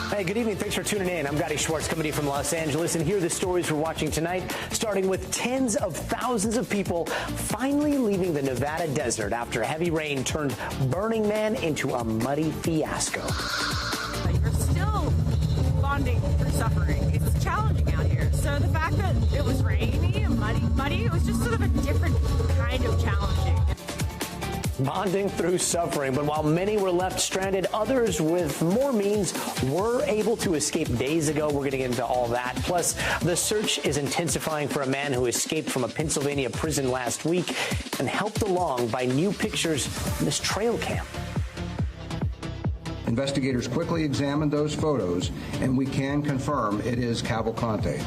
Hey, good evening. Thanks for tuning in. I'm Gadi Schwartz coming to you from Los Angeles. And here are the stories we're watching tonight, starting with tens of thousands of people finally leaving the Nevada desert after heavy rain turned Burning Man into a muddy fiasco. You're still bonding through suffering. It's challenging out here. So the fact that it was rainy and muddy, it was just sort of a different kind of challenging. Bonding through suffering. But while many were left stranded, others with more means were able to escape days ago. We're going to get into all that. Plus, the search is intensifying for a man who escaped from a Pennsylvania prison last week and helped along by new pictures from this trail cam. Investigators quickly examined those photos, and we can confirm it is Cavalcante.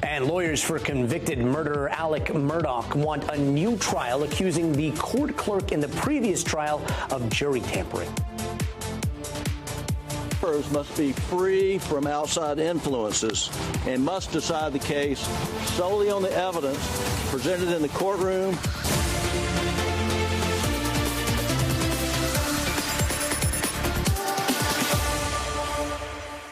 And lawyers for convicted murderer Alex Murdaugh want a new trial accusing the court clerk in the previous trial of jury tampering. Jurors must be free from outside influences and must decide the case solely on the evidence presented in the courtroom.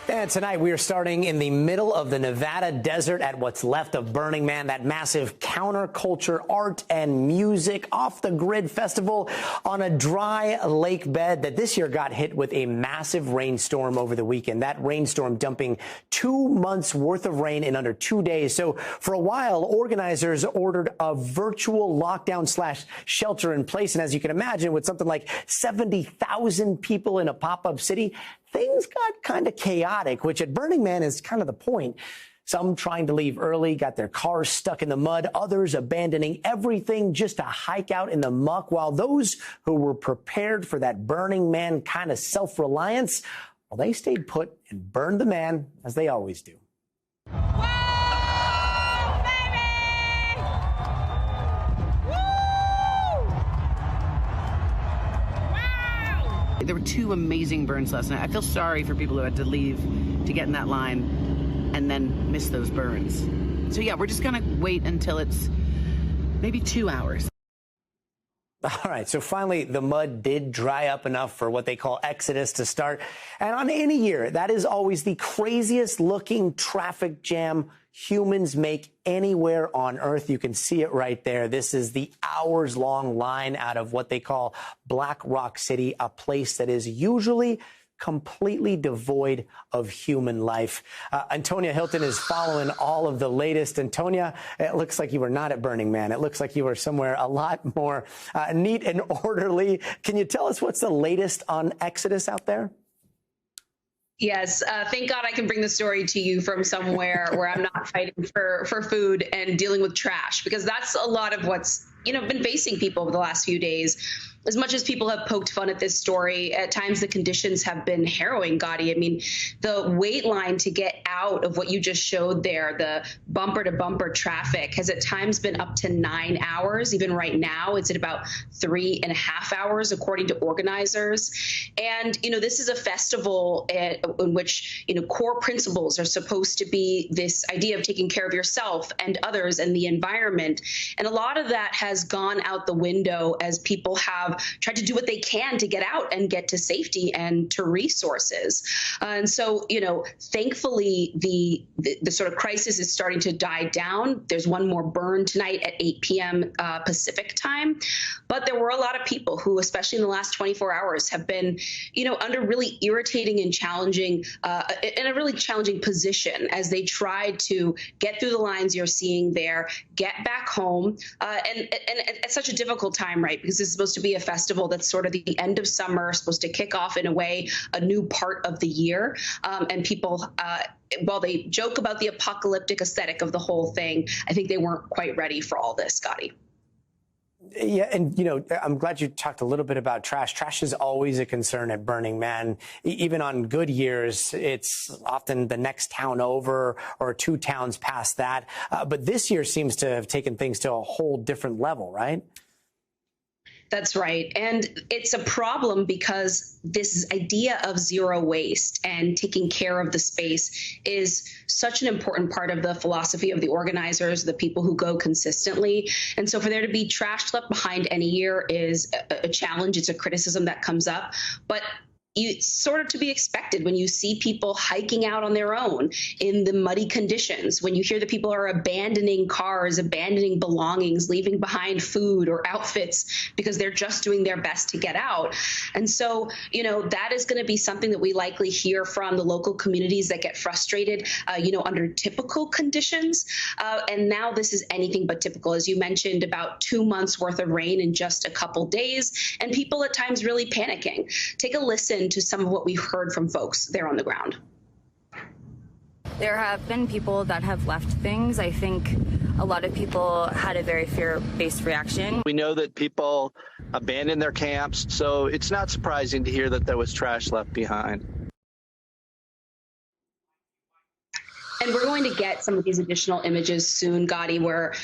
And tonight we are starting in the middle of the Nevada desert at what's left of Burning Man, that massive counterculture art and music off-the-grid festival on a dry lake bed that this year got hit with a massive rainstorm over the weekend. That rainstorm dumping 2 months worth of rain in under 2 days. So for a while, organizers ordered a virtual lockdown / shelter in place. And as you can imagine, with something like 70,000 people in a pop-up city, things got kind of chaotic, which at Burning Man is kind of the point. Some trying to leave early, got their cars stuck in the mud, others abandoning everything just to hike out in the muck, while those who were prepared for that Burning Man kind of self-reliance, well, they stayed put and burned the man, as they always do. There were 2 amazing burns last night. I feel sorry for people who had to leave to get in that line and then miss those burns. So yeah, we're just gonna wait until it's maybe 2 hours. All right, so finally the mud did dry up enough for what they call Exodus to start. And on any year, that is always the craziest looking traffic jam humans make anywhere on Earth. You can see it right there. This is the hours-long line out of what they call Black Rock City, a place that is usually completely devoid of human life. Antonia Hilton is following all of the latest. Antonia, it looks like you were not at Burning Man. It looks like you were somewhere a lot more neat and orderly. Can you tell us what's the latest on Exodus out there? Yes, thank God I can bring the story to you from somewhere where I'm not fighting for food and dealing with trash, because that's a lot of what's been facing people over the last few days. As much as people have poked fun at this story, at times the conditions have been harrowing, Gadi. I mean, the wait line to get out of what you just showed there, the bumper-to-bumper traffic, has at times been up to 9 hours. Even right now, it's at about 3.5 hours, according to organizers. And, this is a festival in which, core principles are supposed to be this idea of taking care of yourself and others and the environment. And a lot of that has gone out the window as people have tried to do what they can to get out and get to safety and to resources. And so, thankfully, the sort of crisis is starting to die down. There's one more burn tonight at 8 p.m. Pacific time. But there were a lot of people who, especially in the last 24 hours, have been, under really irritating and challenging, in a really challenging position as they tried to get through the lines you're seeing there, get back home, and at such a difficult time, right? Because this is supposed to be a festival that's sort of the end of summer, supposed to kick off in a way a new part of the year. And people, while they joke about the apocalyptic aesthetic of the whole thing, I think they weren't quite ready for all this, Gadi. Yeah, and, I'm glad you talked a little bit about trash. Trash is always a concern at Burning Man. Even on good years, it's often the next town over or 2 towns past that. But this year seems to have taken things to a whole different level, right? That's right. And it's a problem because this idea of zero waste and taking care of the space is such an important part of the philosophy of the organizers, the people who go consistently. And so for there to be trash left behind any year is a challenge. It's a criticism that comes up. But it's sort of to be expected when you see people hiking out on their own in the muddy conditions, when you hear that people are abandoning cars, abandoning belongings, leaving behind food or outfits because they're just doing their best to get out. And so, that is going to be something that we likely hear from the local communities that get frustrated, under typical conditions. And now this is anything but typical. As you mentioned, about 2 months worth of rain in just a couple days, and people at times really panicking. Take a listen to some of what we've heard from folks there on the ground. There have been people that have left things. I think a lot of people had a very fear-based reaction. We know that people abandon their camps, so it's not surprising to hear that there was trash left behind. And we're going to get some of these additional images soon, Gadi, where,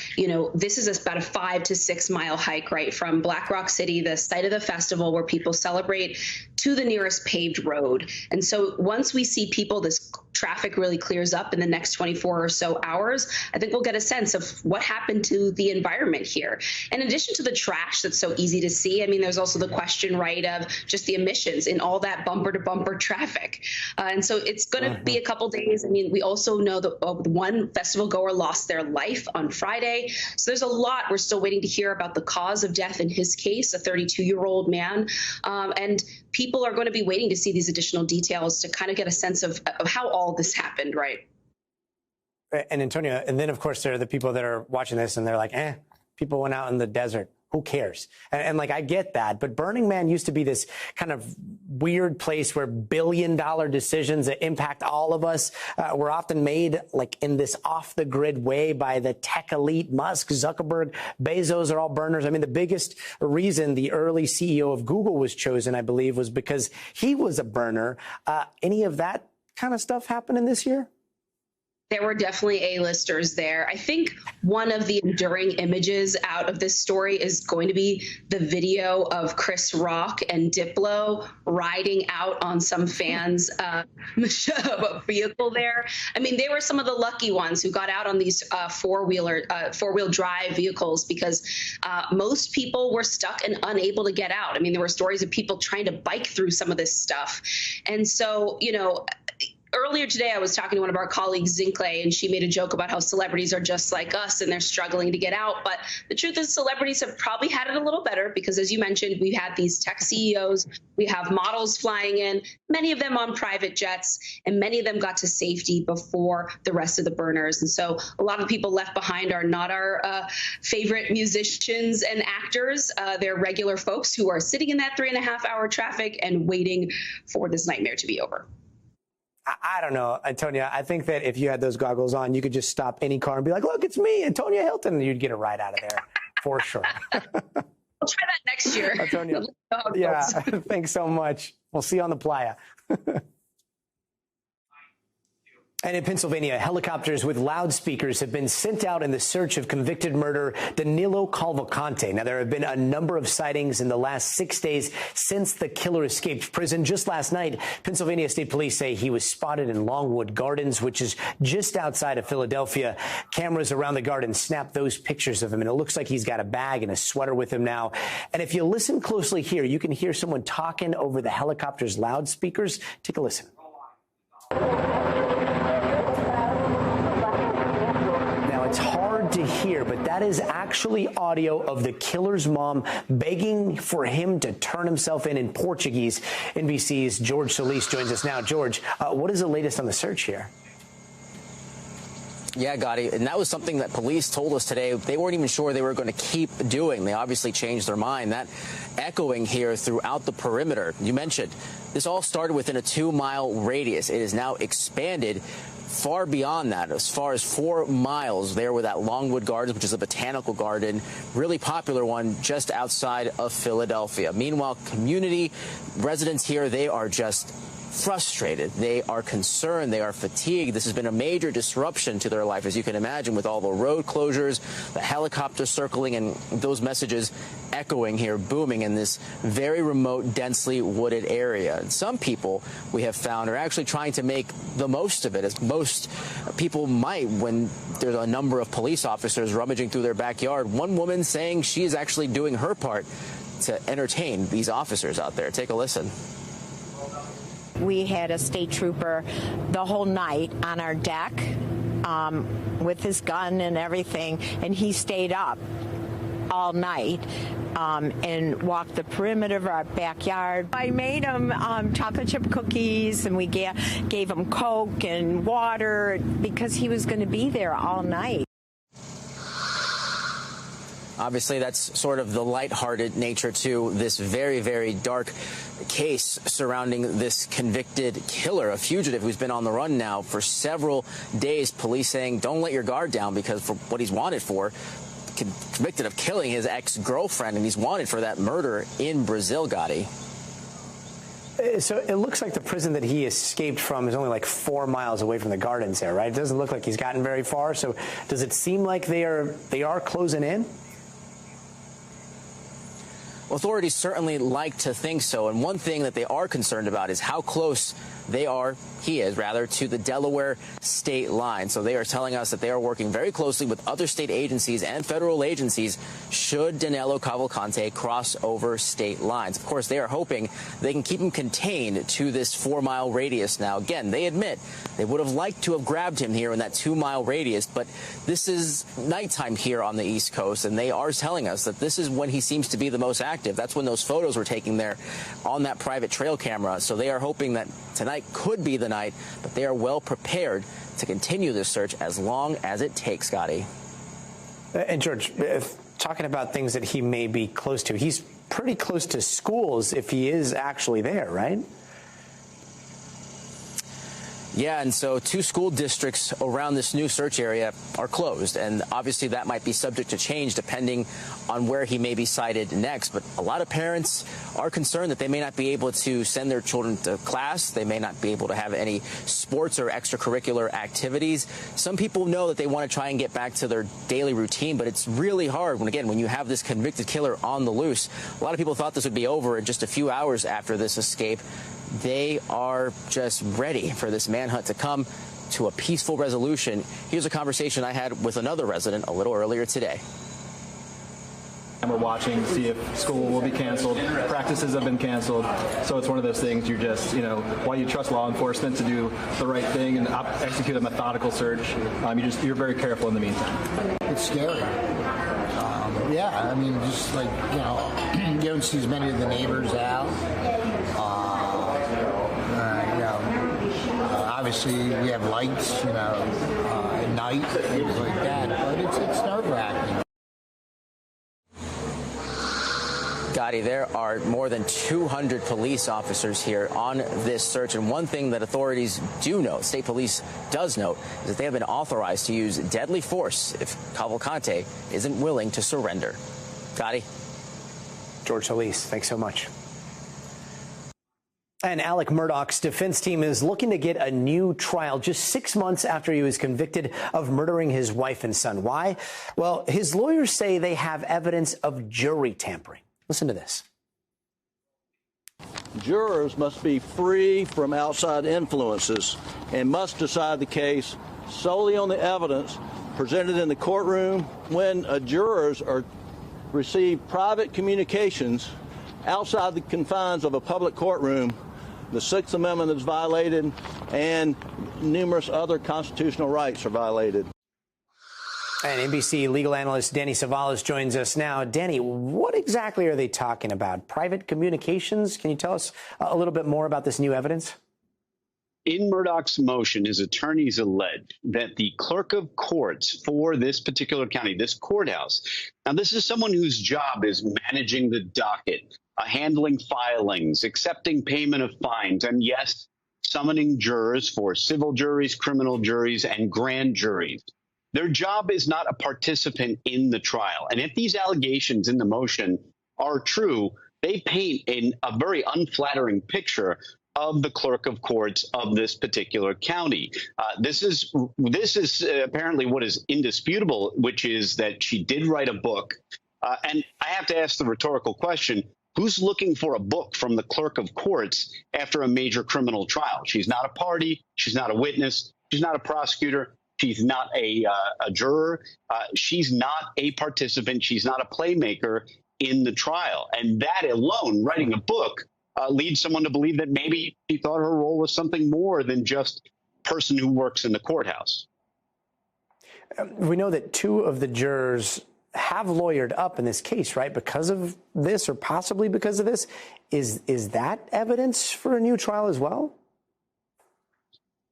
this is about a 5 to 6 mile hike, right, from Black Rock City, the site of the festival where people celebrate, to the nearest paved road. And so once we see people, this traffic really clears up in the next 24 or so hours, I think we'll get a sense of what happened to the environment here. In addition to the trash that's so easy to see, I mean, there's also the question, right, of just the emissions in all that bumper-to-bumper traffic. And so it's going to be a couple days. I mean, we also know that one festival goer lost their life on Friday. So there's a lot. We're still waiting to hear about the cause of death in his case, a 32-year-old man. And people are going to be waiting to see these additional details to kind of get a sense of how all this happened, right? And Antonia, and then of course there are the people that are watching this and they're like, people went out in the desert. Who cares? And I get that. But Burning Man used to be this kind of weird place where billion-dollar decisions that impact all of us were often made like in this off-the-grid way by the tech elite. Musk, Zuckerberg, Bezos are all burners. I mean, the biggest reason the early CEO of Google was chosen, I believe, was because he was a burner. Any of that kind of stuff happening this year? There were definitely A-listers there. I think one of the enduring images out of this story is going to be the video of Chris Rock and Diplo riding out on some fans' vehicle there. I mean, they were some of the lucky ones who got out on these four-wheel drive vehicles because most people were stuck and unable to get out. I mean, there were stories of people trying to bike through some of this stuff. And so, earlier today, I was talking to one of our colleagues, Zinkley, and she made a joke about how celebrities are just like us and they're struggling to get out. But the truth is celebrities have probably had it a little better because, as you mentioned, we've had these tech CEOs. We have models flying in, many of them on private jets, and many of them got to safety before the rest of the burners. And so a lot of people left behind are not our favorite musicians and actors. They're regular folks who are sitting in that 3.5-hour traffic and waiting for this nightmare to be over. I don't know, Antonia. I think that if you had those goggles on, you could just stop any car and be like, look, it's me, Antonia Hilton, and you'd get a ride out of there for sure. I'll try that next year. Antonia, yeah, thanks so much. We'll see you on the playa. And in Pennsylvania, helicopters with loudspeakers have been sent out in the search of convicted murderer Danilo Cavalcante. Now, there have been a number of sightings in the last 6 days since the killer escaped prison. Just last night, Pennsylvania State Police say he was spotted in Longwood Gardens, which is just outside of Philadelphia. Cameras around the garden snapped those pictures of him, and it looks like he's got a bag and a sweater with him now. And if you listen closely here, you can hear someone talking over the helicopter's loudspeakers. Take a listen. It's hard to hear, but that is actually audio of the killer's mom begging for him to turn himself in Portuguese. NBC's George Solis joins us now. George, what is the latest on the search here? Yeah, Gadi, and that was something that police told us today. They weren't even sure they were going to keep doing. They obviously changed their mind. That echoing here throughout the perimeter. You mentioned this all started within a 2-mile radius. It is now expanded far beyond that, as far as 4 miles there with that Longwood Gardens, which is a botanical garden, really popular one just outside of Philadelphia. Meanwhile, community residents here, they are just frustrated. They are concerned. They are fatigued. This has been a major disruption to their life, as you can imagine, with all the road closures, the helicopter circling, and those messages echoing here, booming in this very remote, densely wooded area. And some people we have found are actually trying to make the most of it, as most people might when there's a number of police officers rummaging through their backyard. One woman saying she is actually doing her part to entertain these officers out there. Take a listen. we had a state trooper the whole night on our deck with his gun and everything, and he stayed up all night and walked the perimeter of our backyard. I made him chocolate chip cookies, and we gave him Coke and water because he was going to be there all night. Obviously, that's sort of the lighthearted nature to this very, very dark case surrounding this convicted killer, a fugitive who's been on the run now for several days. Police saying, don't let your guard down, because for what he's wanted for, convicted of killing his ex-girlfriend, and he's wanted for that murder in Brazil, Gadi. So it looks like the prison that he escaped from is only like 4 miles away from the gardens there, right? It doesn't look like he's gotten very far. So does it seem like they are closing in? Well, authorities certainly like to think so. And one thing that they are concerned about is how close he is to the Delaware state line. So they are telling us that they are working very closely with other state agencies and federal agencies should Danilo Cavalcante cross over state lines. Of course, they are hoping they can keep him contained to this 4-mile radius. Now, again, they admit they would have liked to have grabbed him here in that 2-mile radius, but this is nighttime here on the East Coast, and they are telling us that this is when he seems to be the most active. That's when those photos were taken there on that private trail camera. So they are hoping that tonight could be the night, but they are well prepared to continue this search as long as it takes, Gadi. And George, talking about things that he may be close to, he's pretty close to schools if he is actually there, right? Yeah, and so 2 school districts around this new search area are closed, and obviously that might be subject to change depending on where he may be cited next. But a lot of parents are concerned that they may not be able to send their children to class. They may not be able to have any sports or extracurricular activities. Some people know that they want to try and get back to their daily routine, but it's really hard when you have this convicted killer on the loose. A lot of people thought this would be over in just a few hours after this escape. They are just ready for this manhunt to come to a peaceful resolution. Here's a conversation I had with another resident a little earlier today. And we're watching to see if school will be canceled. Practices have been canceled. So it's one of those things you just, while you trust law enforcement to do the right thing and execute a methodical search, you're very careful in the meantime. It's scary. Yeah, I mean, just like, you don't see as many of the neighbors out. Obviously, we have lights, at night, things like that, but it's nerve-wracking. Gadi, there are more than 200 police officers here on this search, and one thing that authorities do note, state police does note, is that they have been authorized to use deadly force if Cavalcante isn't willing to surrender. Gadi? George Solis, thanks so much. And Alex Murdaugh's defense team is looking to get a new trial just 6 months after he was convicted of murdering his wife and son. Why? Well, his lawyers say they have evidence of jury tampering. Listen to this. Jurors must be free from outside influences and must decide the case solely on the evidence presented in the courtroom. When jurors receive private communications outside the confines of a public courtroom, the Sixth Amendment is violated and numerous other constitutional rights are violated. And NBC legal analyst Danny Savalas joins us now. Danny, what exactly are they talking about? Private communications? Can you tell us a little bit more about this new evidence? In Murdaugh's motion, his attorneys allege that the clerk of courts for this particular county, this courthouse, now this is someone whose job is managing the docket, handling filings, accepting payment of fines, and yes, summoning jurors for civil juries, criminal juries, and grand juries. Their job is not a participant in the trial. And if these allegations in the motion are true, they paint a very unflattering picture of the clerk of courts of this particular county. This is apparently what is indisputable, which is that she did write a book. And I have to ask the rhetorical question, who's looking for a book from the clerk of courts after a major criminal trial? She's not a party. She's not a witness. She's not a prosecutor. She's not a juror. She's not a participant. She's not a playmaker in the trial. And that alone, writing a book, lead someone to believe that maybe she thought her role was something more than just person who works in the courthouse. We know that 2 of the jurors have lawyered up in this case, right? Because of this, or possibly because of this. Is that evidence for a new trial as well?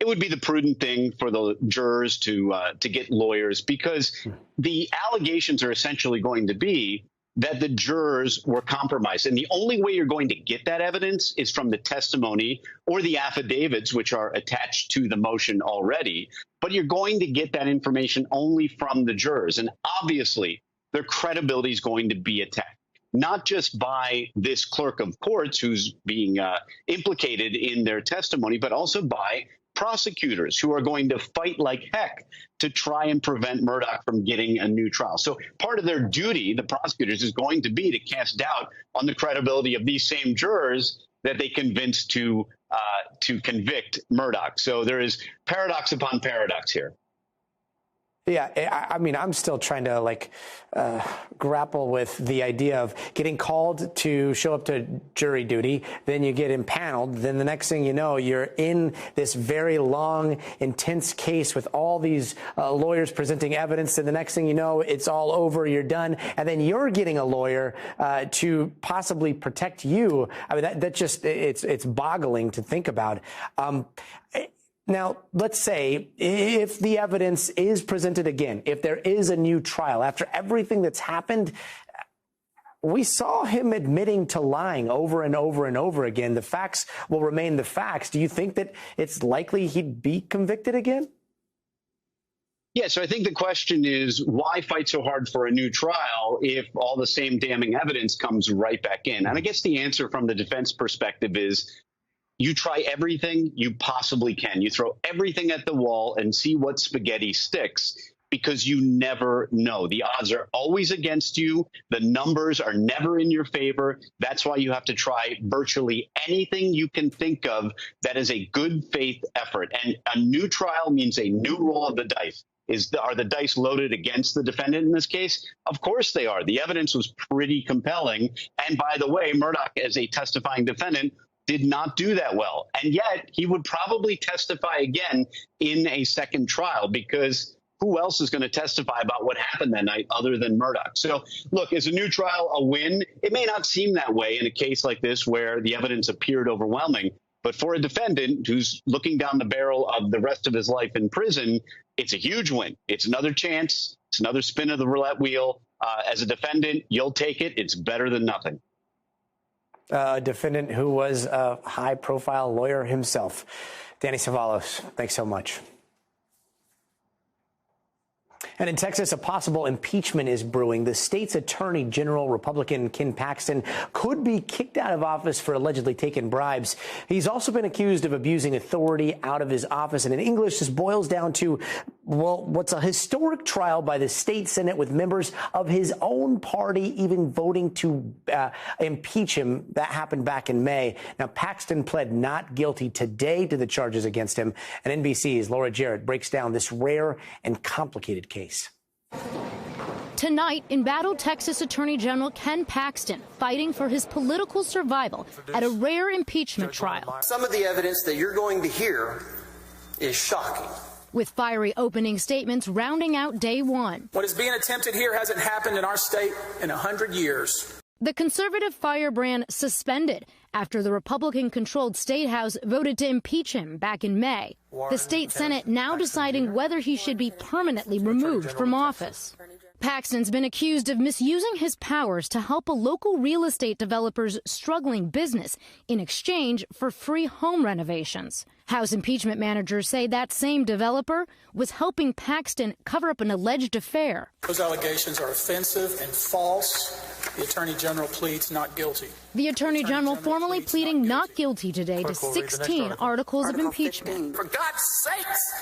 It would be the prudent thing for the jurors to get lawyers, because the allegations are essentially going to be that the jurors were compromised. And the only way you're going to get that evidence is from the testimony or the affidavits, which are attached to the motion already. But you're going to get that information only from the jurors. And obviously, their credibility is going to be attacked, not just by this clerk of courts who's being implicated in their testimony, but also by prosecutors who are going to fight like heck to try and prevent Murdaugh from getting a new trial. So part of their duty, the prosecutors, is going to be to cast doubt on the credibility of these same jurors that they convinced to convict Murdaugh. So there is paradox upon paradox here. Yeah, I mean, I'm still trying to grapple with the idea of getting called to show up to jury duty, then you get impaneled, then the next thing you know, you're in this very long, intense case with all these lawyers presenting evidence, and the next thing you know, it's all over, you're done, and then you're getting a lawyer to possibly protect you. I mean, that just, it's boggling to think about. Now, let's say if the evidence is presented again, if there is a new trial, after everything that's happened, we saw him admitting to lying over and over and over again. The facts will remain the facts. Do you think that it's likely he'd be convicted again? Yeah, so I think the question is, why fight so hard for a new trial if all the same damning evidence comes right back in? And I guess the answer from the defense perspective is, you try everything you possibly can. You throw everything at the wall and see what spaghetti sticks, because you never know. The odds are always against you. The numbers are never in your favor. That's why you have to try virtually anything you can think of that is a good faith effort. And a new trial means a new roll of the dice. Are the dice loaded against the defendant in this case? Of course they are. The evidence was pretty compelling. And by the way, Murdaugh, as a testifying defendant, did not do that well. And yet he would probably testify again in a second trial, because who else is going to testify about what happened that night other than Murdaugh? So, look, is a new trial a win? It may not seem that way in a case like this where the evidence appeared overwhelming. But for a defendant who's looking down the barrel of the rest of his life in prison, it's a huge win. It's another chance. It's another spin of the roulette wheel. As a defendant, you'll take it. It's better than nothing. A defendant who was a high-profile lawyer himself. Danny Savalos, thanks so much. And in Texas, a possible impeachment is brewing. The state's attorney general, Republican Ken Paxton, could be kicked out of office for allegedly taking bribes. He's also been accused of abusing authority out of his office. And in English, this boils down to, well, what's a historic trial by the state Senate, with members of his own party even voting to impeach him. That happened back in May. Now, Paxton pled not guilty today to the charges against him. And NBC's Laura Jarrett breaks down this rare and complicated case. Tonight, embattled Texas Attorney General Ken Paxton fighting for his political survival at a rare impeachment trial. Some of the evidence that you're going to hear is shocking. With fiery opening statements rounding out day one. What is being attempted here hasn't happened in our state in 100 years. The conservative firebrand suspended after the Republican-controlled State House voted to impeach him back in May. The state Senate now deciding whether he should be permanently removed from office. Paxton's been accused of misusing his powers to help a local real estate developer's struggling business in exchange for free home renovations. House impeachment managers say that same developer was helping Paxton cover up an alleged affair. Those allegations are offensive and false. The Attorney General pleads not guilty. The Attorney General formally pleading not guilty today to 16 articles of impeachment. For God's sakes!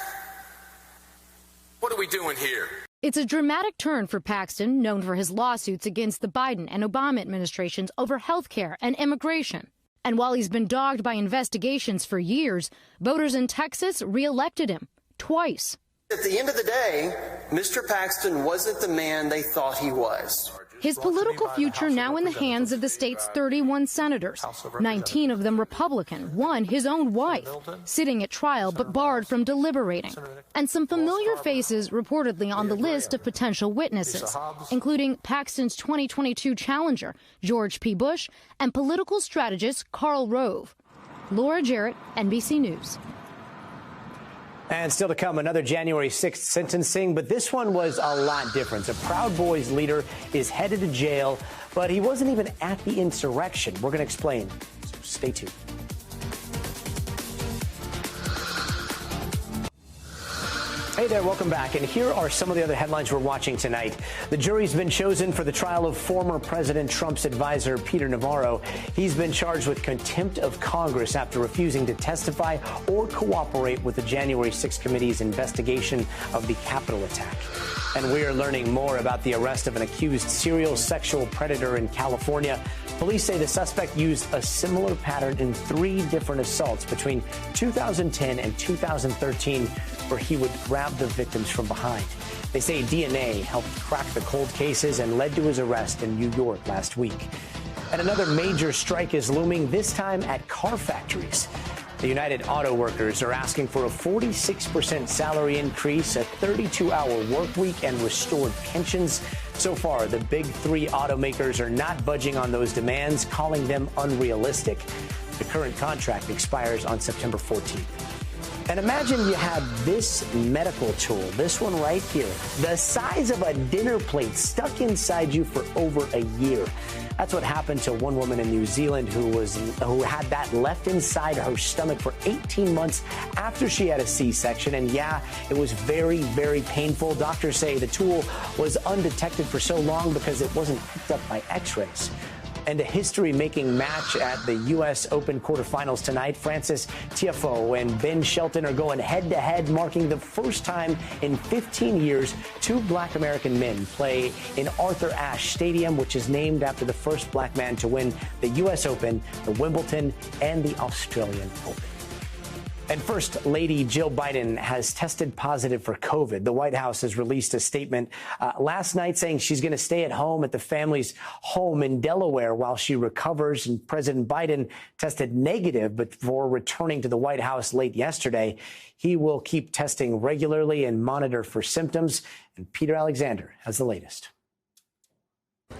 What are we doing here? It's a dramatic turn for Paxton, known for his lawsuits against the Biden and Obama administrations over health care and immigration. And while he's been dogged by investigations for years, voters in Texas reelected him twice. At the end of the day, Mr. Paxton wasn't the man they thought he was. His political future now in the hands of the state's 31 senators, 19 of them Republican, one his own wife, sitting at trial but barred from deliberating, and some familiar faces reportedly on the list of potential witnesses, including Paxton's 2022 challenger, George P. Bush, and political strategist Karl Rove. Laura Jarrett, NBC News. And still to come, another January 6th sentencing, but this one was a lot different. A Proud Boys leader is headed to jail, but he wasn't even at the insurrection. We're going to explain. So stay tuned. Hey there, welcome back. And here are some of the other headlines we're watching tonight. The jury's been chosen for the trial of former President Trump's advisor, Peter Navarro. He's been charged with contempt of Congress after refusing to testify or cooperate with the January 6th committee's investigation of the Capitol attack. And we are learning more about the arrest of an accused serial sexual predator in California. Police say the suspect used a similar pattern in 3 different assaults between 2010 and 2013, where he would grab the victims from behind. They say DNA helped crack the cold cases and led to his arrest in New York last week. And another major strike is looming, this time at car factories. The United Auto Workers are asking for a 46% salary increase, a 32-hour work week, and restored pensions. So far, the big 3 automakers are not budging on those demands, calling them unrealistic. The current contract expires on September 14th. And imagine you had this medical tool, this one right here, the size of a dinner plate, stuck inside you for over a year. That's what happened to one woman in New Zealand who had that left inside her stomach for 18 months after she had a C-section. And yeah, it was very, very painful. Doctors say the tool was undetected for so long because it wasn't picked up by X-rays. And a history-making match at the U.S. Open quarterfinals tonight. Francis Tiafoe and Ben Shelton are going head-to-head, marking the first time in 15 years 2 black American men play in Arthur Ashe Stadium, which is named after the first black man to win the U.S. Open, the Wimbledon, and the Australian Open. And First Lady Jill Biden has tested positive for COVID. The White House has released a statement last night saying she's going to stay at home at the family's home in Delaware while she recovers. And President Biden tested negative before returning to the White House late yesterday. He will keep testing regularly and monitor for symptoms. And Peter Alexander has the latest.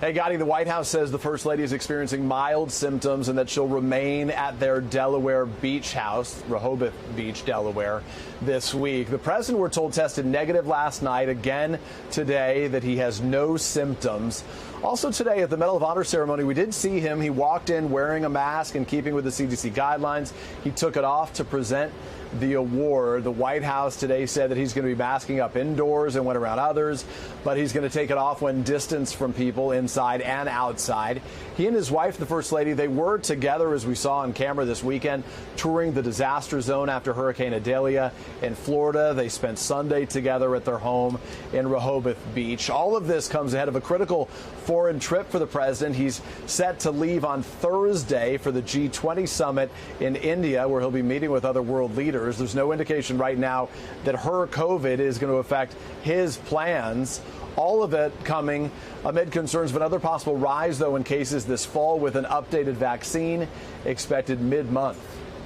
Hey, Gadi, the White House says the First Lady is experiencing mild symptoms and that she'll remain at their Delaware beach house, Rehoboth Beach, Delaware, this week. The president, we're told, tested negative last night, again today, that he has no symptoms. Also today at the Medal of Honor ceremony, we did see him. He walked in wearing a mask in keeping with the CDC guidelines. He took it off to present the award. The White House today said that he's going to be masking up indoors and went around others, but he's going to take it off when distanced from people inside and outside. He and his wife, the First Lady, they were together, as we saw on camera this weekend, touring the disaster zone after Hurricane Idalia in Florida. They spent Sunday together at their home in Rehoboth Beach. All of this comes ahead of a critical foreign trip for the president. He's set to leave on Thursday for the G20 summit in India, where he'll be meeting with other world leaders. There's no indication right now that her COVID is going to affect his plans. All of it coming amid concerns of another possible rise, though, in cases this fall, with an updated vaccine expected mid-month.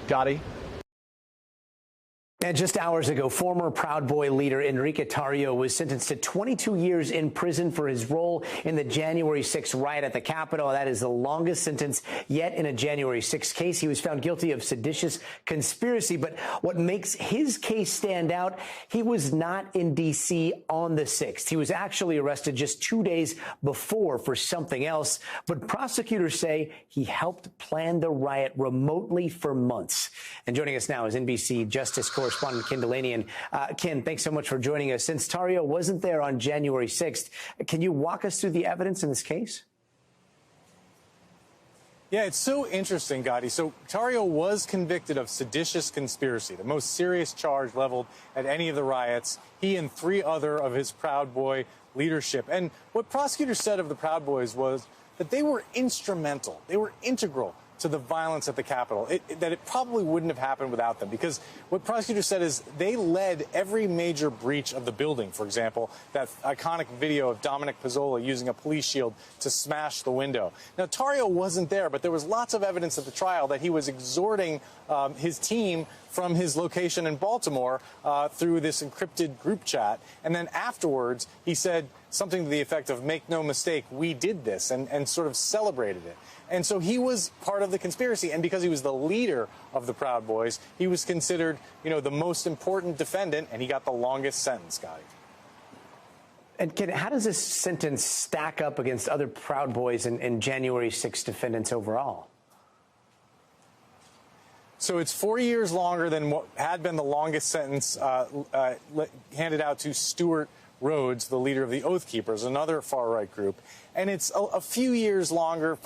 Gadi? And just hours ago, former Proud Boy leader Enrique Tarrio was sentenced to 22 years in prison for his role in the January 6th riot at the Capitol. That is the longest sentence yet in a January 6th case. He was found guilty of seditious conspiracy. But what makes his case stand out, he was not in D.C. on the 6th. He was actually arrested just 2 days before for something else. But prosecutors say he helped plan the riot remotely for months. And joining us now is NBC Justice correspondent Ken Delaney. Ken, thanks so much for joining us. Since Tarrio wasn't there on January 6th, can you walk us through the evidence in this case? Yeah, it's so interesting, Gadi. So Tarrio was convicted of seditious conspiracy, the most serious charge leveled at any of the riots. He and 3 other of his Proud Boy leadership. And what prosecutors said of the Proud Boys was that they were instrumental, they were integral to the violence at the Capitol, that it probably wouldn't have happened without them, because what prosecutors said is they led every major breach of the building. For example, that iconic video of Dominic Pizzola using a police shield to smash the window. Now, Tarrio wasn't there, but there was lots of evidence at the trial that he was exhorting his team from his location in Baltimore through this encrypted group chat. And then afterwards, he said something to the effect of, "Make no mistake, we did this," and sort of celebrated it. And so he was part of the conspiracy. And because he was the leader of the Proud Boys, he was considered, the most important defendant, and he got the longest sentence, Gadi. And how does this sentence stack up against other Proud Boys and January 6th defendants overall? So it's 4 years longer than what had been the longest sentence handed out to Stuart Rhodes, the leader of the Oath Keepers, another far-right group. And it's a few years longer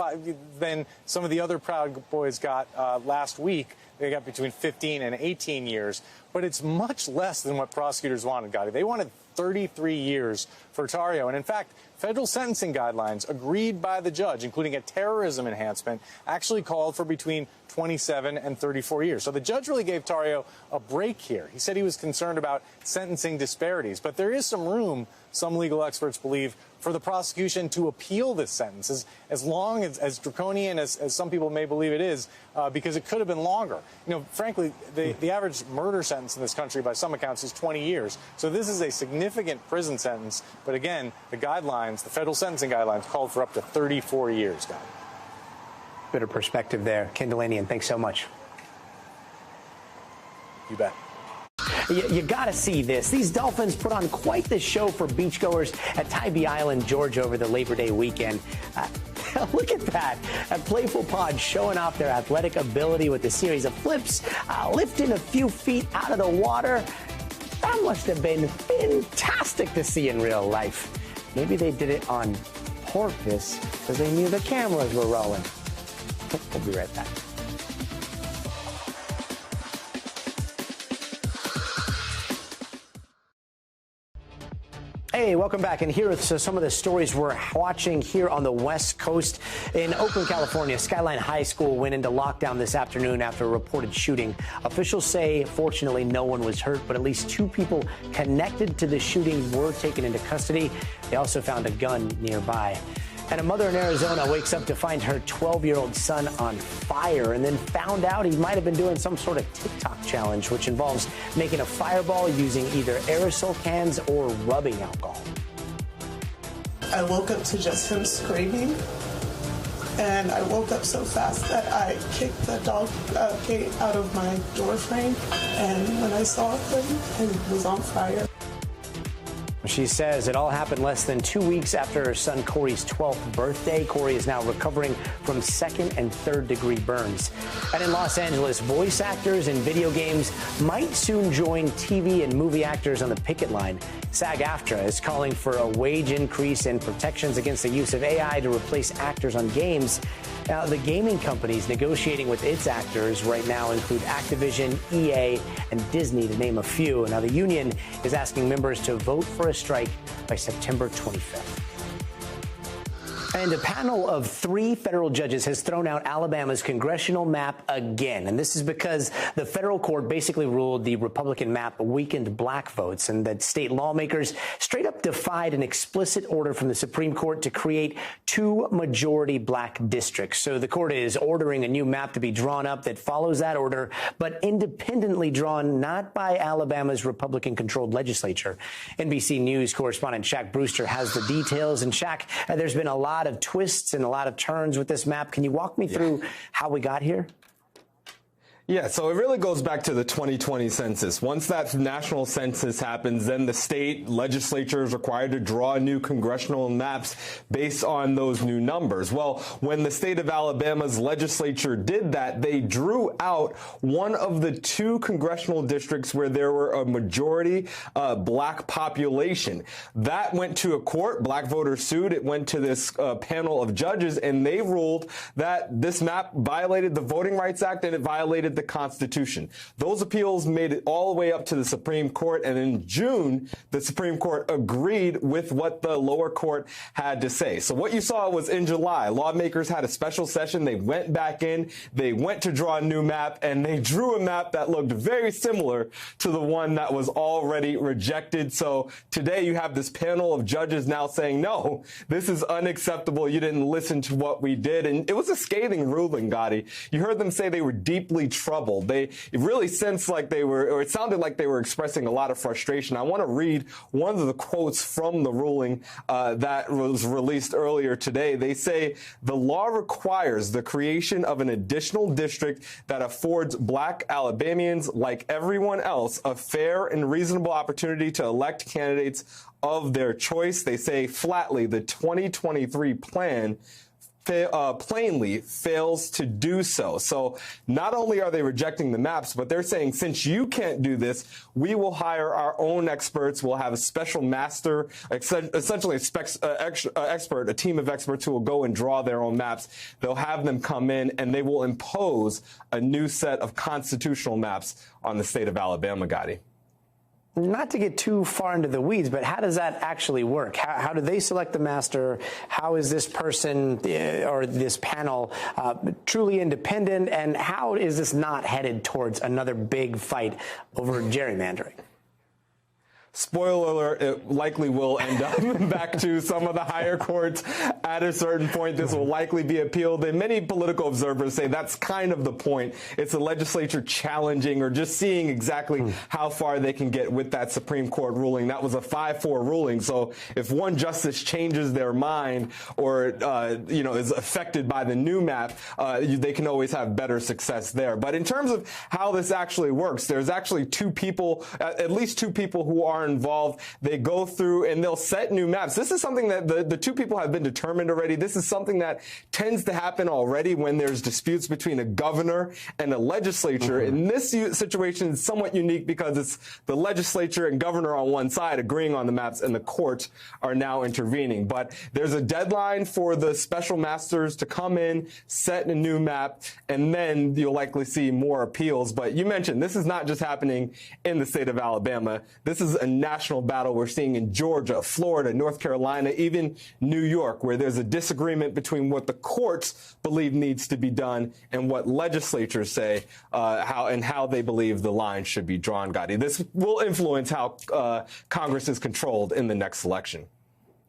than some of the other Proud Boys got last week. They got between 15 and 18 years. But it's much less than what prosecutors wanted, Gadi. They wanted 33 years for Tarrio. And in fact, federal sentencing guidelines agreed by the judge, including a terrorism enhancement, actually called for between 27 and 34 years. So the judge really gave Tarrio a break here. He said he was concerned about sentencing disparities. But there is some room, some legal experts believe, for the prosecution to appeal this sentence, as long as draconian as some people may believe it is, because it could have been longer. Frankly, the average murder sentence in this country, by some accounts, is 20 years. So this is a significant prison sentence. But again, the guidelines, the federal sentencing guidelines, called for up to 34 years, Gadi. Bit of perspective there. Ken Delanian, thanks so much. You bet. You got to see this. These Dolphins put on quite the show for beachgoers at Tybee Island, Georgia, over the Labor Day weekend. Look at that. A playful pod showing off their athletic ability with a series of flips, lifting a few feet out of the water. That must have been fantastic to see in real life. Maybe they did it on purpose because they knew the cameras were rolling. We'll be right back. Hey, welcome back. And here are some of the stories we're watching here on the West Coast. In Oakland, California, Skyline High School went into lockdown this afternoon after a reported shooting. Officials say, fortunately, no one was hurt, but at least 2 people connected to the shooting were taken into custody. They also found a gun nearby. And a mother in Arizona wakes up to find her 12-year-old son on fire and then found out he might have been doing some sort of TikTok challenge, which involves making a fireball using either aerosol cans or rubbing alcohol. I woke up to just him screaming, and I woke up so fast that I kicked the dog gate out of my door frame, and when I saw him, he was on fire. She says it all happened less than 2 weeks after her son Corey's 12th birthday. Corey is now recovering from 2nd and 3rd degree burns. And in Los Angeles, voice actors in video games might soon join TV and movie actors on the picket line. SAG-AFTRA is calling for a wage increase and protections against the use of AI to replace actors on games. Now, the gaming companies negotiating with its actors right now include Activision, EA, and Disney, to name a few. Now, the union is asking members to vote for a strike by September 25th. And a panel of 3 federal judges has thrown out Alabama's congressional map again. And this is because the federal court basically ruled the Republican map weakened black votes and that state lawmakers straight up defied an explicit order from the Supreme Court to create 2 majority black districts. So the court is ordering a new map to be drawn up that follows that order, but independently drawn not by Alabama's Republican-controlled legislature. NBC News correspondent Shaq Brewster has the details. And Shaq, there's been a lot of twists and a lot of turns with this map. Can you walk me through how we got here? Yeah, so it really goes back to the 2020 census. Once that national census happens, then the state legislature is required to draw new congressional maps based on those new numbers. Well, when the state of Alabama's legislature did that, they drew out one of the 2 congressional districts where there were a majority black population. That went to a court. Black voters sued. It went to this panel of judges, and they ruled that this map violated the Voting Rights Act and it violated the Constitution. Those appeals made it all the way up to the Supreme Court, and in June, the Supreme Court agreed with what the lower court had to say. So what you saw was in July, lawmakers had a special session. They went back in, they went to draw a new map, and they drew a map that looked very similar to the one that was already rejected. So today you have this panel of judges now saying, no, this is unacceptable. You didn't listen to what we did. And it was a scathing ruling, Gadi. You heard them say they were deeply troubled. It really sensed like they were, or it sounded like they were expressing a lot of frustration. I want to read one of the quotes from the ruling that was released earlier today. They say the law requires the creation of an additional district that affords black Alabamians, like everyone else, a fair and reasonable opportunity to elect candidates of their choice. They say flatly the 2023 plan plainly fails to do so. So not only are they rejecting the maps, but they're saying, since you can't do this, we will hire our own experts. We'll have a special master, essentially a team of experts who will go and draw their own maps. They'll have them come in and they will impose a new set of constitutional maps on the state of Alabama, Gadi. Not to get too far into the weeds, but how does that actually work? How do they select the master? How is this person or this panel truly independent? And how is this not headed towards another big fight over gerrymandering? Spoiler alert, it likely will end up back to some of the higher courts at a certain point. This will likely be appealed. And many political observers say that's kind of the point. It's the legislature challenging or just seeing exactly how far they can get with that Supreme Court ruling. That was a 5-4 ruling. So if one justice changes their mind or, is affected by the new map, they can always have better success there. But in terms of how this actually works, there's actually at least two people who are involved. They go through and they'll set new maps. This is something that the two people have been determined already. This is something that tends to happen already when there's disputes between a governor and a legislature. In this situation, it's somewhat unique because it's the legislature and governor on one side agreeing on the maps and the courts are now intervening. But there's a deadline for the special masters to come in, set a new map, and then you'll likely see more appeals. But you mentioned this is not just happening in the state of Alabama. This is a national battle we're seeing in Georgia, Florida, North Carolina, even New York, where there's a disagreement between what the courts believe needs to be done and what legislatures say how they believe the line should be drawn, Gadi. This will influence how Congress is controlled in the next election.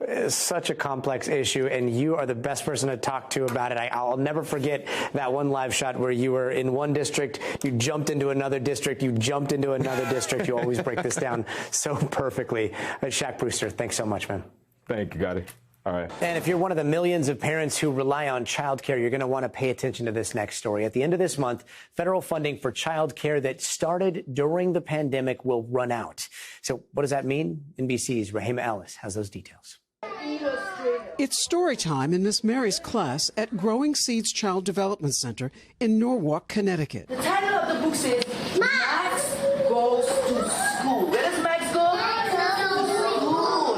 It's such a complex issue, and you are the best person to talk to about it. I'll never forget that one live shot where you were in one district, you jumped into another district, you jumped into another district. You always break this down so perfectly. Shaq Brewster, thanks so much, man. Thank you, Gadi. All right. And if you're one of the millions of parents who rely on childcare, you're going to want to pay attention to this next story. At the end of this month, federal funding for childcare that started during the pandemic will run out. So what does that mean? NBC's Rahima Ellis has those details. It's story time in Miss Mary's class at Growing Seeds Child Development Center in Norwalk, Connecticut. The title of the book says, Max Goes to School. Where does Max go?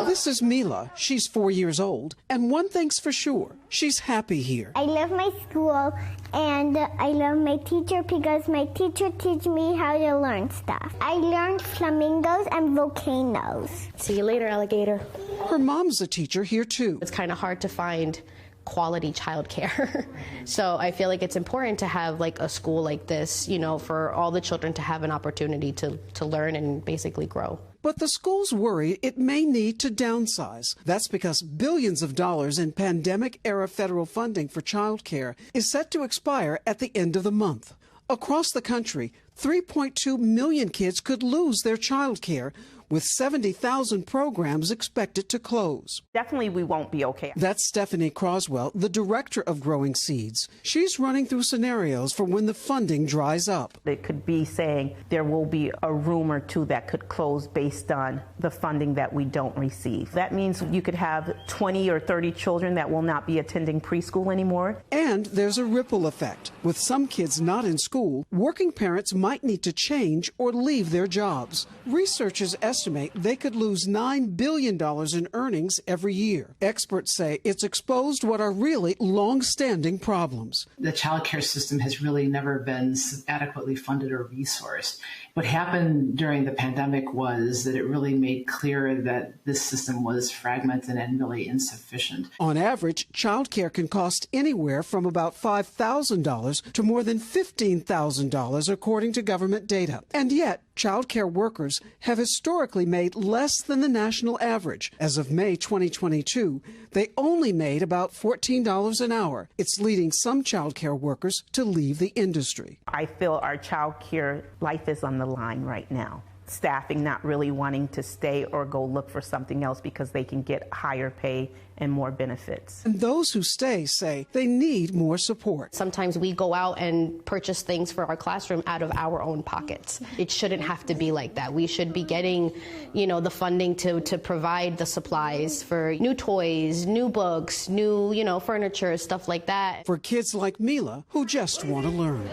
This is Mila. She's 4 years old, and one thing's for sure, she's happy here. I love my school, and I love my teacher because my teacher teaches me how to learn stuff. I learned flamingos and volcanoes. See you later, alligator. Her mom's a teacher here, too. It's kind of hard to find quality childcare. So I feel like it's important to have like a school like this, for all the children to have an opportunity to learn and basically grow. But the schools worry it may need to downsize. That's because billions of dollars in pandemic-era federal funding for childcare is set to expire at the end of the month. Across the country, 3.2 million kids could lose their childcare, with 70,000 programs expected to close. Definitely we won't be okay. That's Stephanie Croswell, the director of Growing Seeds. She's running through scenarios for when the funding dries up. It could be saying there will be a room or two that could close based on the funding that we don't receive. That means you could have 20 or 30 children that will not be attending preschool anymore. And there's a ripple effect. With some kids not in school, working parents might need to change or leave their jobs. Researchers estimate estimate they could lose $9 billion in earnings every year. Experts say it's exposed what are really long-standing problems. The child care system has really never been adequately funded or resourced. What happened during the pandemic was that it really made clear that this system was fragmented and really insufficient. On average, child care can cost anywhere from about $5,000 to more than $15,000, according to government data. And yet, child care workers have historically made less than the national average. As of May 2022, they only made about $14 an hour. It's leading some child care workers to leave the industry. I feel our child care life is on the line right now. Staffing not really wanting to stay or go look for something else because they can get higher pay and more benefits. And those who stay say they need more support. Sometimes we go out and purchase things for our classroom out of our own pockets. It shouldn't have to be like that. We should be getting, the funding to provide the supplies for new toys, new books, new, furniture, stuff like that. For kids like Mila, who just want to learn.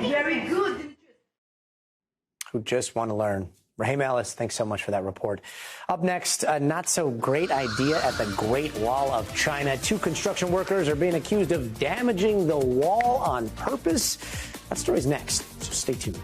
Very good. Who just want to learn. Raheem Ellis, thanks so much for that report. Up next, a not-so-great idea at the Great Wall of China. 2 construction workers are being accused of damaging the wall on purpose. That story's next, so stay tuned.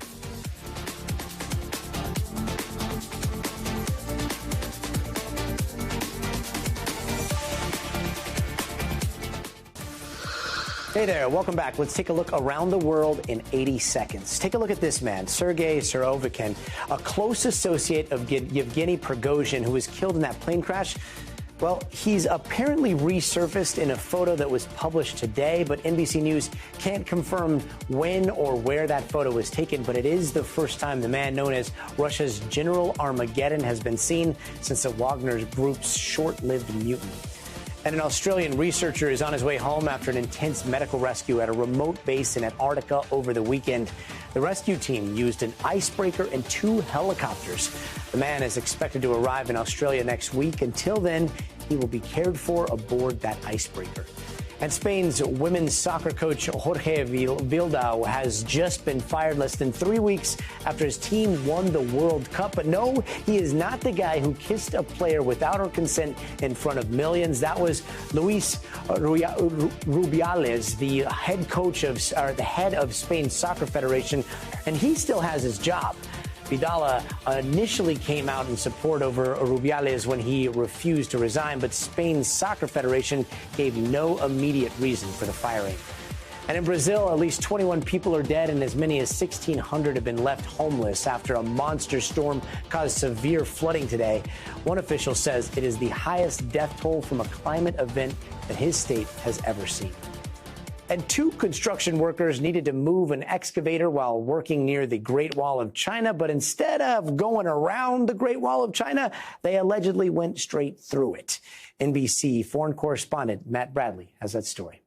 Hey there, welcome back. Let's take a look around the world in 80 seconds. Take a look at this man, Sergei Surovikin, a close associate of Yevgeny Prigozhin, who was killed in that plane crash. Well, he's apparently resurfaced in a photo that was published today, but NBC News can't confirm when or where that photo was taken. But it is the first time the man known as Russia's General Armageddon has been seen since the Wagner Group's short-lived mutiny. And an Australian researcher is on his way home after an intense medical rescue at a remote base in Antarctica over the weekend. The rescue team used an icebreaker and 2 helicopters. The man is expected to arrive in Australia next week. Until then, he will be cared for aboard that icebreaker. And Spain's women's soccer coach Jorge Vilda has just been fired less than 3 weeks after his team won the World Cup. But no, he is not the guy who kissed a player without her consent in front of millions. That was Luis Rubiales, the head of Spain's soccer federation, and he still has his job. Vidal initially came out in support over Rubiales when he refused to resign, but Spain's soccer federation gave no immediate reason for the firing. And in Brazil, at least 21 people are dead and as many as 1,600 have been left homeless after a monster storm caused severe flooding today. One official says it is the highest death toll from a climate event that his state has ever seen. And 2 construction workers needed to move an excavator while working near the Great Wall of China. But instead of going around the Great Wall of China, they allegedly went straight through it. NBC foreign correspondent Matt Bradley has that story.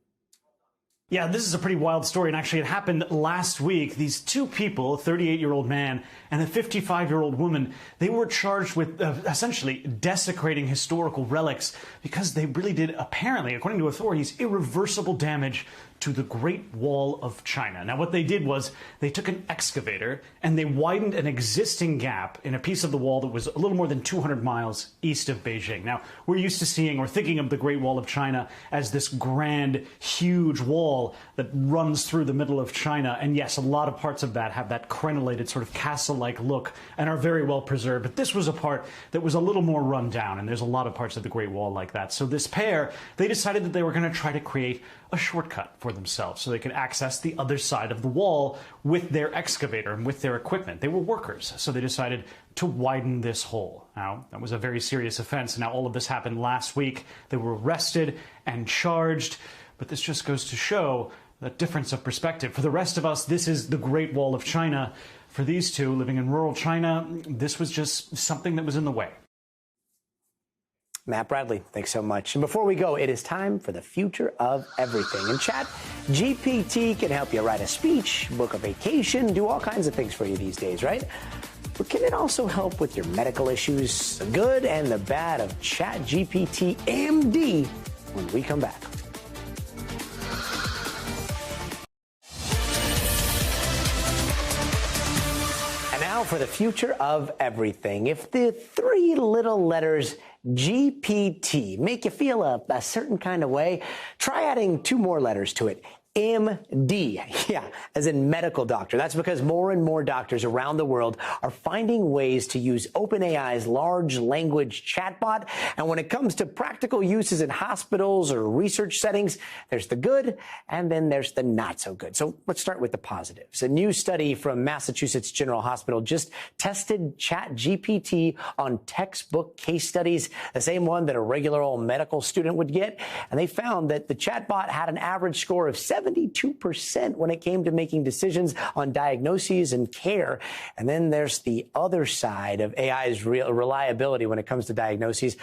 Yeah, this is a pretty wild story, and actually it happened last week. These 2 people, a 38-year-old man and a 55-year-old woman, they were charged with essentially desecrating historical relics because they really did, apparently, according to authorities, irreversible damage to the Great Wall of China. Now, what they did was they took an excavator and they widened an existing gap in a piece of the wall that was a little more than 200 miles east of Beijing. Now, we're used to seeing or thinking of the Great Wall of China as this grand, huge wall that runs through the middle of China. And yes, a lot of parts of that have that crenellated sort of castle-like look and are very well preserved. But this was a part that was a little more run down, and there's a lot of parts of the Great Wall like that. So this pair, they decided that they were going to try to create a shortcut for themselves so they could access the other side of the wall with their excavator and with their equipment. They were workers, so they decided to widen this hole. Now, that was a very serious offense. Now, all of this happened last week. They were arrested and charged, but this just goes to show the difference of perspective. For the rest of us, this is the Great Wall of China. For these 2 living in rural China, this was just something that was in the way. Matt Bradley, thanks so much. And before we go, it is time for the future of everything. And Chat GPT can help you write a speech, book a vacation, do all kinds of things for you these days, right? But can it also help with your medical issues, the good and the bad of Chat GPT MD when we come back? Now for the future of everything. If the three little letters GPT make you feel a certain kind of way, try adding two more letters to it. MD, yeah, as in medical doctor. That's because more and more doctors around the world are finding ways to use OpenAI's large language chatbot. And when it comes to practical uses in hospitals or research settings, there's the good and then there's the not so good. So let's start with the positives. A new study from Massachusetts General Hospital just tested ChatGPT on textbook case studies, the same one that a regular old medical student would get. And they found that the chatbot had an average score of 72% when it came to making decisions on diagnoses and care. And then there's the other side of AI's reliability when it comes to diagnoses.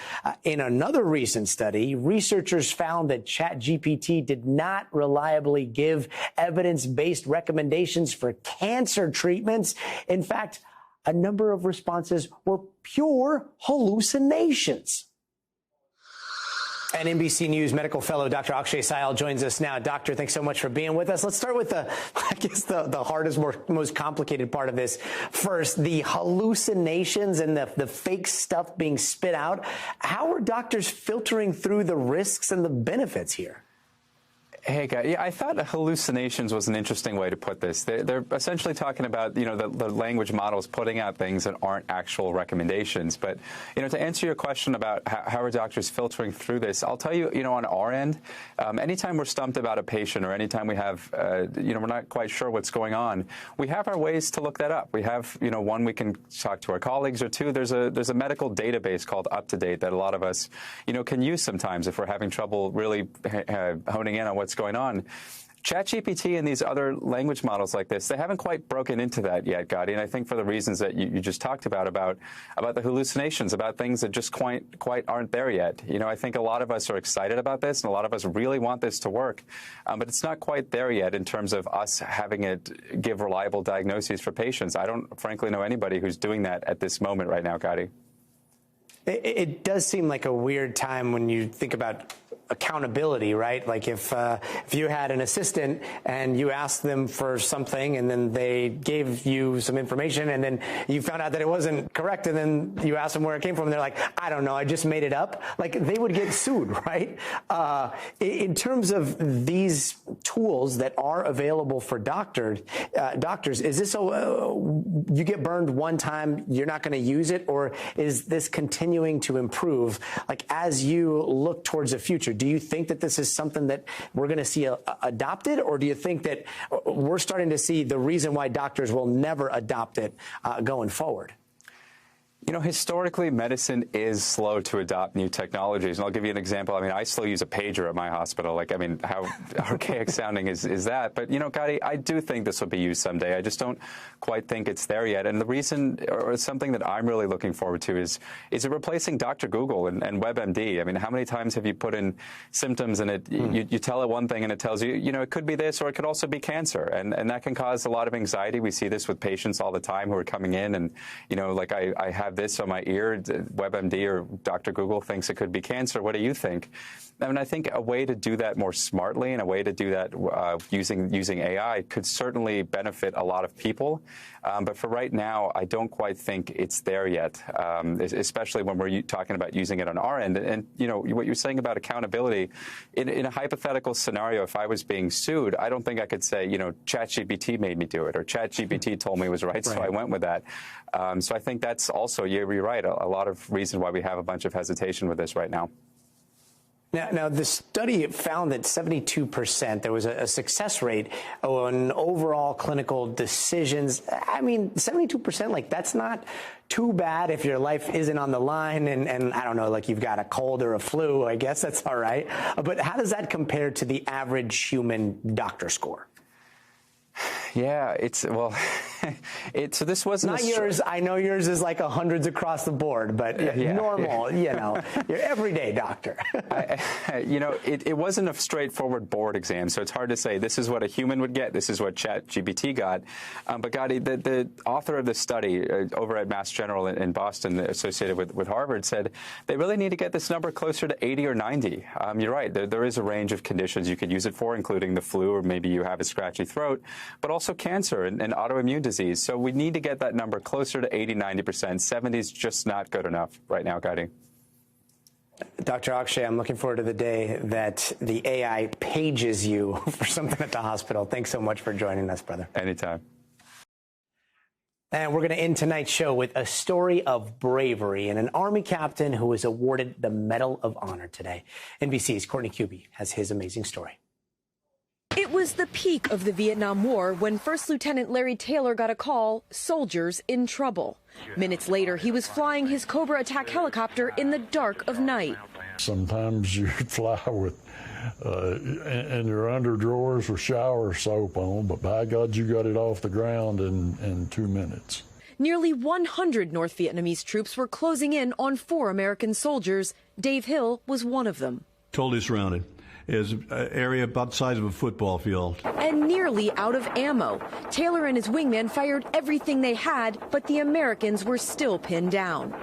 In another recent study, researchers found that ChatGPT did not reliably give evidence-based recommendations for cancer treatments. In fact, a number of responses were pure hallucinations. And NBC News medical fellow Dr. Akshay Syal joins us now. Doctor, thanks so much for being with us. Let's start with the hardest, most complicated part of this. First, the hallucinations and the fake stuff being spit out. How are doctors filtering through the risks and the benefits here? Hey, Gadi. Yeah, I thought hallucinations was an interesting way to put this. They're essentially talking about, the language models putting out things that aren't actual recommendations. But, to answer your question about how are doctors filtering through this, I'll tell you, on our end, anytime we're stumped about a patient or anytime we have, we're not quite sure what's going on, we have our ways to look that up. We have, one, we can talk to our colleagues, or two, there's a medical database called UpToDate that a lot of us, can use sometimes if we're having trouble really honing in on what's going on. ChatGPT and these other language models like this, they haven't quite broken into that yet, Gadi, and I think for the reasons that you just talked about the hallucinations, about things that just quite aren't there yet. I think a lot of us are excited about this, and a lot of us really want this to work, but it's not quite there yet in terms of us having it give reliable diagnoses for patients. I don't frankly know anybody who's doing that at this moment right now, Gadi. It does seem like a weird time when you think about accountability, right? Like if you had an assistant and you asked them for something and then they gave you some information and then you found out that it wasn't correct and then you asked them where it came from and they're like, I don't know, I just made it up. Like they would get sued, right? In terms of these tools that are available for doctors, is this you get burned one time, you're not going to use it, or is this continuing to improve? Like as you look towards the future, do you think that this is something that we're going to see adopted, or do you think that we're starting to see the reason why doctors will never adopt it going forward? Historically, medicine is slow to adopt new technologies. And I'll give you an example. I still use a pager at my hospital. How archaic sounding is that? But, Gadi, I do think this will be used someday. I just don't quite think it's there yet. And the reason, or something that I'm really looking forward to is it replacing Dr. Google and WebMD? How many times have you put in symptoms and you tell it one thing and it tells you, it could be this or it could also be cancer. And that can cause a lot of anxiety. We see this with patients all the time who are coming in and, I have this on my ear, WebMD or Dr. Google thinks it could be cancer. What do you think? I think a way to do that more smartly and a way to do that using AI could certainly benefit a lot of people. But for right now, I don't quite think it's there yet, especially when we're talking about using it on our end. And, what you're saying about accountability, in a hypothetical scenario, if I was being sued, I don't think I could say, ChatGPT made me do it or ChatGPT told me it was right, so I went with that. So I think that's also, you're right, a lot of reason why we have a bunch of hesitation with this right now. Now, the study found that 72%, there was a success rate on overall clinical decisions. 72%, that's not too bad if your life isn't on the line and I don't know, you've got a cold or a flu. I guess that's all right. But how does that compare to the average human doctor score? Yeah, so this wasn't not yours. I know yours is hundreds across the board, but normal, your everyday doctor. It wasn't a straightforward board exam, so it's hard to say this is what a human would get, this is what ChatGPT got. But Gadi, the author of the study over at Mass General in Boston, associated with Harvard, said they really need to get this number closer to 80 or 90. You're right. There is a range of conditions you could use it for, including the flu, or maybe you have a scratchy throat, but also cancer and autoimmune disease. disease. So we need to get that number closer to 80, 90%. 70 is just not good enough right now, Gadi. Dr. Akshay, I'm looking forward to the day that the AI pages you for something at the hospital. Thanks so much for joining us, brother. Anytime. And we're going to end tonight's show with a story of bravery and an Army captain who was awarded the Medal of Honor today. NBC's Courtney Cubie has his amazing story. It was the peak of the Vietnam War when First Lieutenant Larry Taylor got a call, soldiers in trouble. Minutes later, he was flying his Cobra attack helicopter in the dark of night. Sometimes you fly with in your underdrawers with shower soap on, but by God, you got it off the ground in 2 minutes. Nearly 100 North Vietnamese troops were closing in on 4 American soldiers. Dave Hill was one of them. Totally surrounded. Is an area about the size of a football field. And nearly out of ammo. Taylor and his wingman fired everything they had, but the Americans were still pinned down.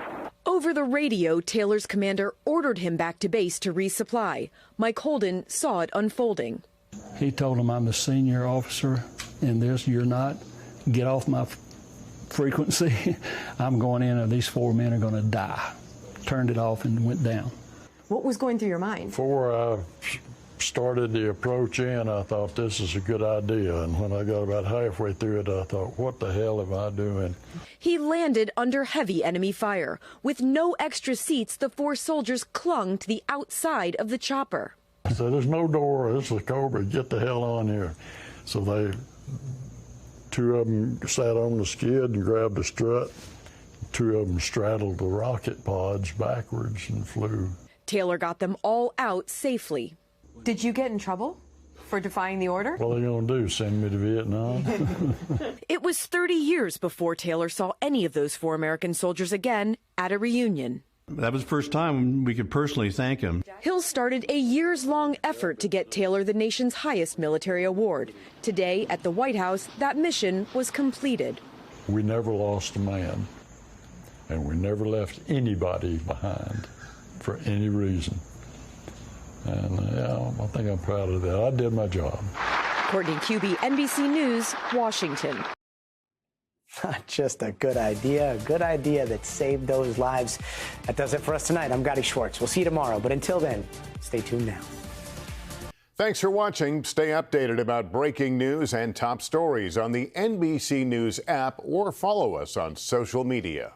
Over the radio, Taylor's commander ordered him back to base to resupply. Mike Holden saw it unfolding. He told him, I'm the senior officer in this, you're not. Get off my frequency. I'm going in and these 4 men are going to die. Turned it off and went down. What was going through your mind? Before I started the approach in, I thought this is a good idea. And when I got about halfway through it, I thought, what the hell am I doing? He landed under heavy enemy fire. With no extra seats, the 4 soldiers clung to the outside of the chopper. I said, there's no door. This is a Cobra. Get the hell on here. So 2 of them sat on the skid and grabbed the strut. 2 of them straddled the rocket pods backwards and flew. Taylor got them all out safely. Did you get in trouble for defying the order? What are they going to do, send me to Vietnam? It was 30 years before Taylor saw any of those 4 American soldiers again at a reunion. That was the first time we could personally thank him. Hill started a years-long effort to get Taylor the nation's highest military award. Today, at the White House, that mission was completed. We never lost a man, and we never left anybody behind for any reason. And I think I'm proud of that. I did my job. Courtney Cubie, NBC News, Washington. Just a good idea that saved those lives. That does it for us tonight. I'm Gadi Schwartz. We'll see you tomorrow. But until then, stay tuned now. Thanks for watching. Stay updated about breaking news and top stories on the NBC News app or follow us on social media.